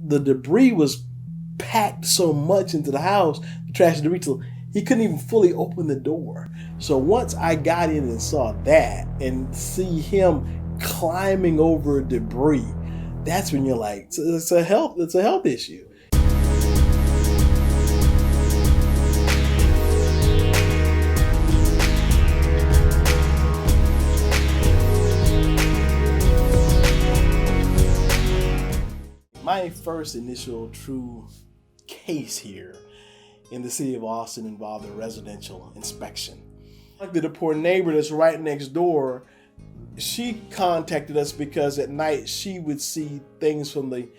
the debris was packed so much into the house, the trash and debris, till he couldn't even fully open the door. So once I got in and saw that and see him climbing over debris, that's when you're like, it's a health issue. My first initial true case here in the city of Austin involved a residential inspection. Like the poor neighbor that's right next door, she contacted us because at night she would see things from the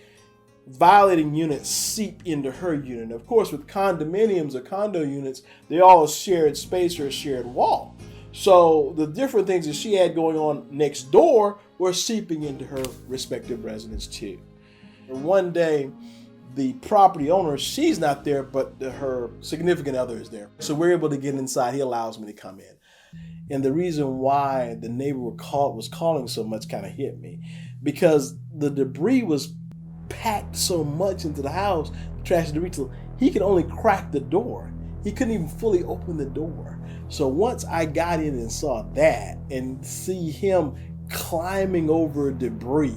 violating unit seep into her unit. Of course, with condominiums or condo units, they all shared space or a shared wall. So the different things that she had going on next door were seeping into her respective residence too. And one day, the property owner, she's not there, but her significant other is there. So we're able to get inside. He allows me to come in. And the reason why the neighbor was calling so much kind of hit me, because the debris was packed so much into the house, the trash and debris, till he could only crack the door. He couldn't even fully open the door. So once I got in and saw that and see him climbing over debris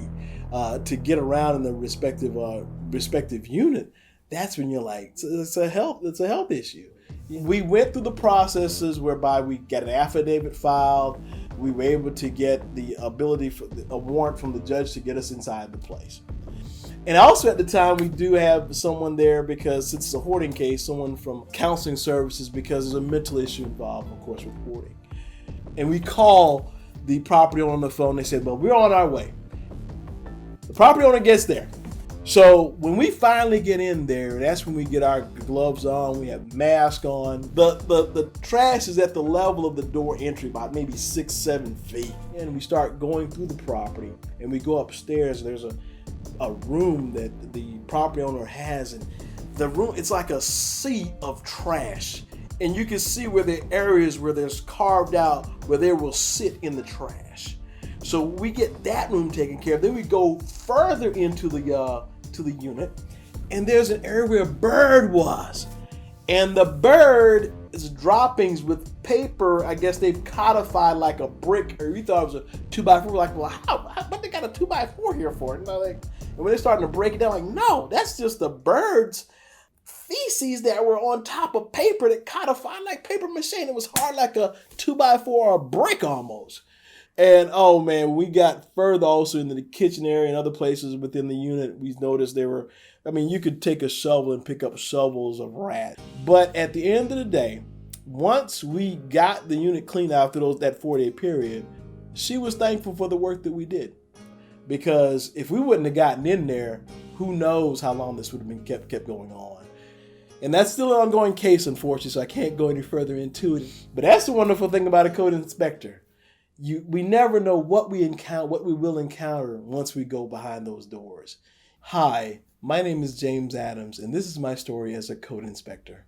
to get around in the respective unit, that's when you're like, it's a health issue. We went through the processes whereby we got an affidavit filed. We were able to get the ability for a warrant from the judge to get us inside the place. And also at the time, we do have someone there because since it's a hoarding case, someone from counseling services, because there's a mental issue involved, of course, with hoarding. And we call the property owner on the phone. They said, well, we're on our way. The property owner gets there. So when we finally get in there, that's when we get our gloves on, we have masks on. The trash is at the level of the door entry, about maybe 6-7 feet. And we start going through the property and we go upstairs. There's a room that the property owner has, and the room, it's like a sea of trash. And you can see where the areas where there's carved out where they will sit in the trash. So we get that room taken care of. Then we go further into the unit, and there's an area where a bird was, and the bird is droppings with paper. I guess they've codified like a brick, or you thought it was a 2x4. Like, well, what they got a 2x4 here for? And when they're starting to break it down, like, no, that's just the bird's feces that were on top of paper that codified like paper mache. It was hard like a 2x4 or a brick almost. And oh man, we got further also into the kitchen area and other places within the unit. We noticed you could take a shovel and pick up shovels of rats. But at the end of the day, once we got the unit cleaned after that 4-day period, she was thankful for the work that we did. Because if we wouldn't have gotten in there, who knows how long this would have been kept going on. And that's still an ongoing case, unfortunately, so I can't go any further into it. But that's the wonderful thing about a code inspector. We never know what we will encounter once we go behind those doors. Hi, my name is James Adams, and this is my story as a code inspector.